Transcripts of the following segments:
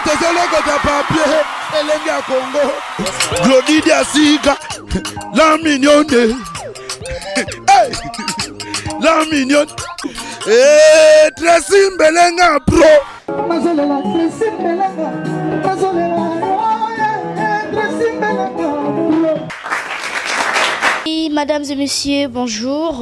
de papier, Elengi à Congo, Glody Sika, la mignonne, hey, la mignonne, et Tracy Mbelenga Pro. Mazolela, Tracy Mbelenga, Mazolela, Tracy Mbelenga Pro. Mesdames et messieurs, bonjour.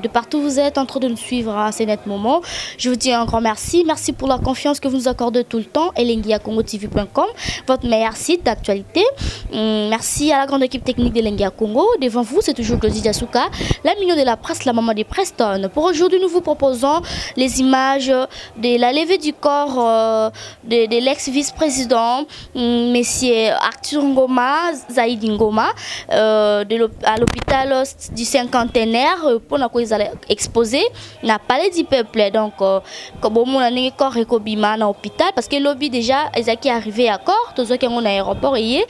De partout où vous êtes en train de nous suivre à ces nets moments, je vous dis un grand merci. Merci pour la confiance que vous nous accordez tout le temps. elengiacongotv.com, votre meilleur site d'actualité. Merci à la grande équipe technique d'Elengi à Congo. Devant vous, c'est toujours Claudie Diasuka, la mignonne de la presse, la maman des Preston. Pour aujourd'hui, nous vous proposons les images de la levée du corps de l'ex-vice-président, Monsieur Arthur Ngoma, Zaïdi Ngoma, à l'hôpital du cinquantenaire pour nous exposer na palais du peuple. Donc comme on a un corps recobima na hôpital parce que lobby déjà ezaki arrivé à corps tous ceux qui ont aéroport et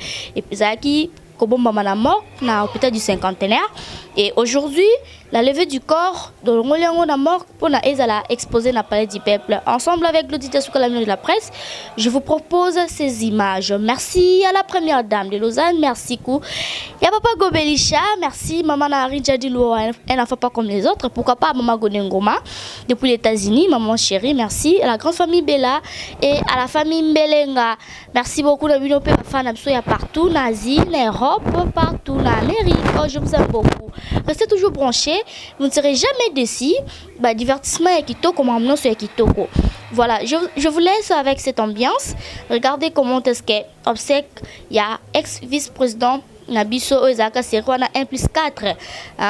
ezaki comme maman mort na hôpital du cinquantenaire. Et aujourd'hui, la levée du corps de l'Ongoliango na mort pour na ezala exposé na palais du peuple. Ensemble avec l'auditeur sous la de la presse, je vous propose ces images. Merci à la première dame de Lausanne, merci kou. Ya papa Gobelisha, merci maman Nari Jadilo, elle n'en fait pas comme les autres. Pourquoi pas maman Gonengoma depuis les États-Unis, maman chérie, merci à la grande famille Bella et à la famille Mbelenga. Merci beaucoup de l'Union Européenne partout, en Asie, en Europe, partout en Amérique. Oh, je vous aime beaucoup. Restez toujours branchés, vous ne serez jamais déçus. Divertissement et kitoko, mon sur kitoko. Voilà, je vous laisse avec cette ambiance. Regardez comment est-ce qu'est obsèque. Il y a ex-vice-président Nabiso Ozaka Serwana 1+4.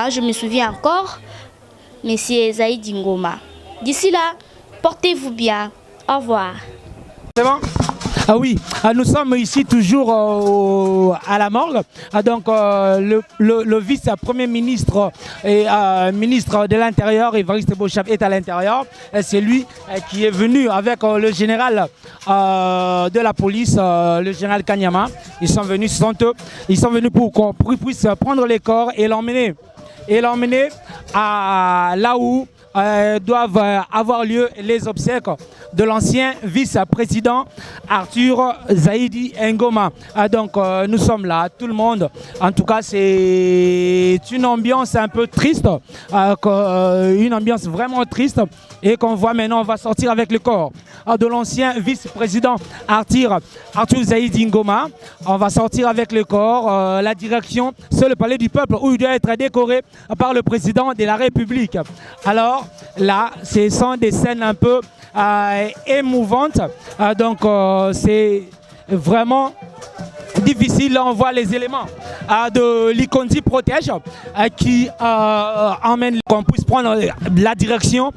Je me souviens encore, Monsieur Zaïdi Ngoma. D'ici là, portez-vous bien. Au revoir. C'est bon? Ah oui, nous sommes ici toujours à la morgue. Donc le vice-premier ministre et ministre de l'Intérieur, Évariste Beauchap, est à l'intérieur. C'est lui qui est venu avec le général de la police, le général Kanyama. Ils sont venus pour qu'on puisse prendre les corps et l'emmener à là où doivent avoir lieu les obsèques de l'ancien vice-président Arthur Zaïdi Ngoma. Donc nous sommes là, tout le monde. En tout cas, c'est une ambiance un peu triste, une ambiance vraiment triste. Et qu'on voit maintenant, on va sortir avec le corps de l'ancien vice-président Arthur Zaïdi Ngoma. On va sortir avec le corps. La direction, c'est le palais du peuple où il doit être décoré par le président de la République. Alors là, ce sont des scènes un peu émouvantes. Donc c'est vraiment difficile. Là, on voit les éléments de l'Ikondi Protège qui emmènent qu'on puisse prendre la direction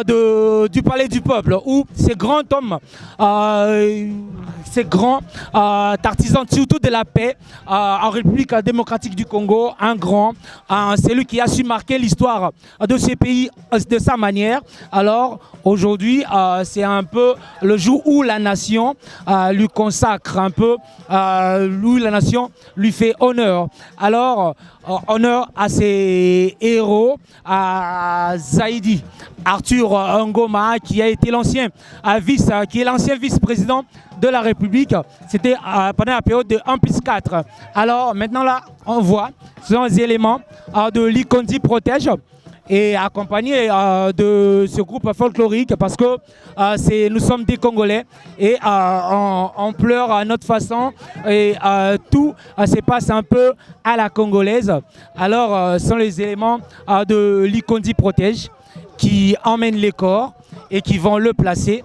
du palais du peuple où ces grands hommes, ces grands artisans surtout de la paix en République démocratique du Congo, un grand, c'est lui qui a su marquer l'histoire de ce pays de sa manière. Alors aujourd'hui, c'est un peu le jour où la nation lui consacre un peu, où la nation lui fait honneur. Alors, honneur à ses héros, à Zaïdi Arthur Ngoma, qui a été l'ancien vice-président de la République. C'était pendant la période de 1+4. Alors maintenant là, on voit, ce sont les éléments de l'Ikondi Protège et accompagné de ce groupe folklorique parce que nous sommes des Congolais et on pleure à notre façon et tout se passe un peu à la congolaise. Alors ce sont les éléments de l'Ikondi Protège qui emmènent les corps et qui vont le placer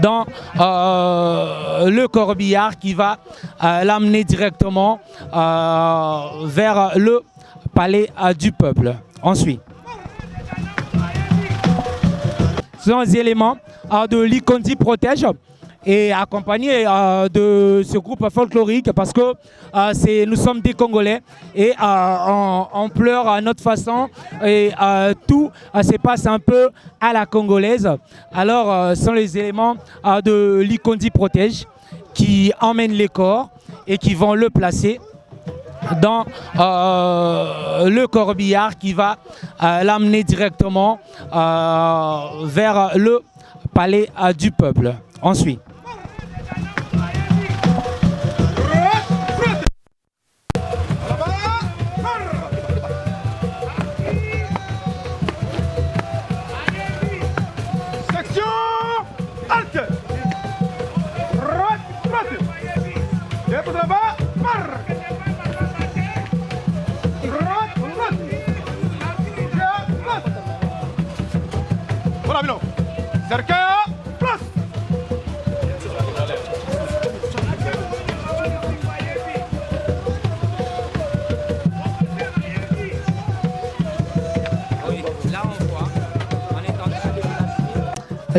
dans le corbillard qui va l'amener directement vers le palais du peuple. Ensuite, ce sont les éléments de l'Ikondi Protège et accompagné de ce groupe folklorique parce que nous sommes des Congolais et on pleure à notre façon et tout se passe un peu à la congolaise. Alors ce sont les éléments de l'Ikondi Protège qui emmènent les corps et qui vont le placer dans le corbillard qui va l'amener directement vers le palais du peuple. Ensuite,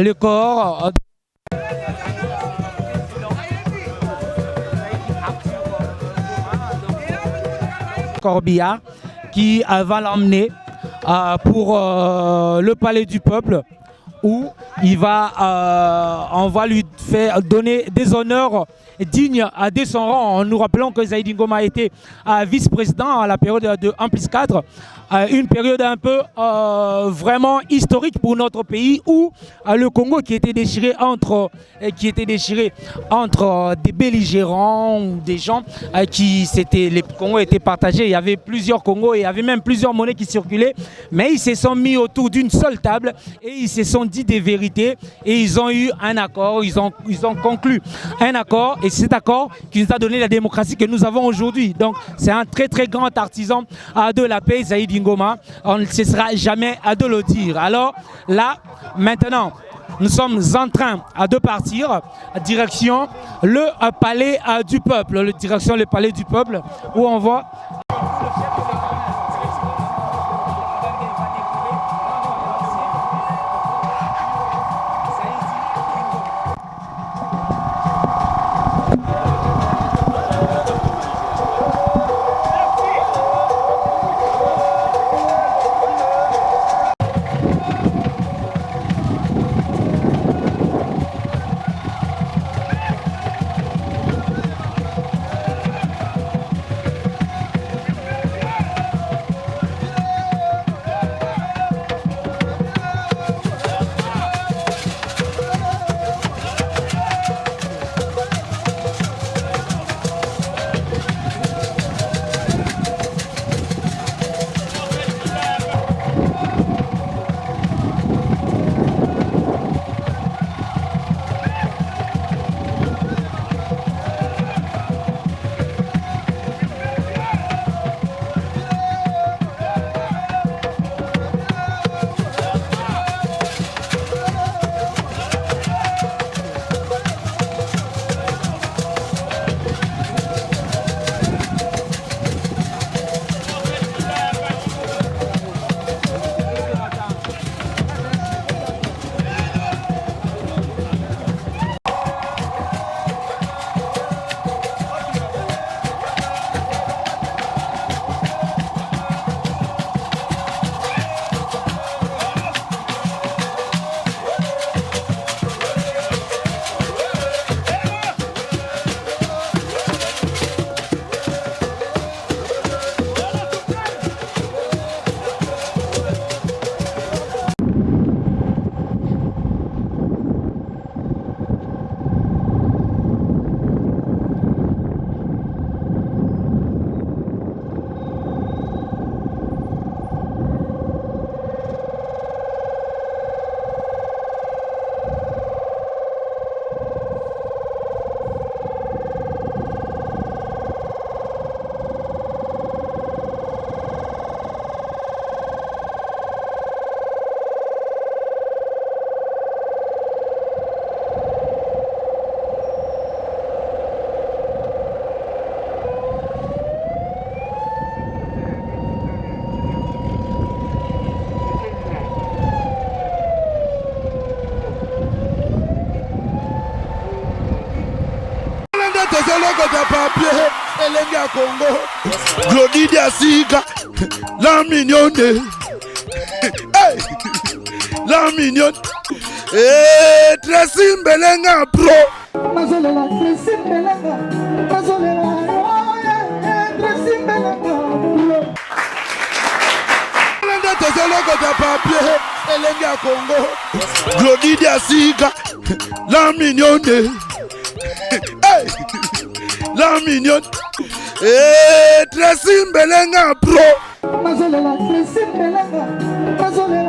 le corps Corbillard qui va l'emmener pour le palais du peuple où on va lui faire donner des honneurs dignes de son rang. Nous rappelons que Zaïdi Ngoma a été vice-président à la période de 1+4, une période un peu vraiment historique pour notre pays où le Congo qui était déchiré entre des belligérants, des gens les Congos étaient partagés, il y avait plusieurs Congos, il y avait même plusieurs monnaies qui circulaient, mais ils se sont mis autour d'une seule table et ils se sont dit des vérités et ils ont eu un accord, ils ont conclu un accord et c'est cet accord qui nous a donné la démocratie que nous avons aujourd'hui. Donc c'est un très très grand artisan de la paix, Zaïdi Ngoma. On ne cessera jamais de le dire. Alors là, maintenant, nous sommes en train de partir direction le palais du peuple, direction le palais du peuple où on voit Elenga Congo, Glodidia Sika, la mignonne, hey, la mignonne, eh, Tracy Belenga Pro. Mazolela, Tracy Belenga, Mazolela, Tracy Belenga Pro. Elenga Tozologo de papier, Elenga Congo, Glodidia Sika, la mignonne, hey, la mignonne. Tracy Belenga Pro. Mazolela, Tracy Belenga, Mazolela.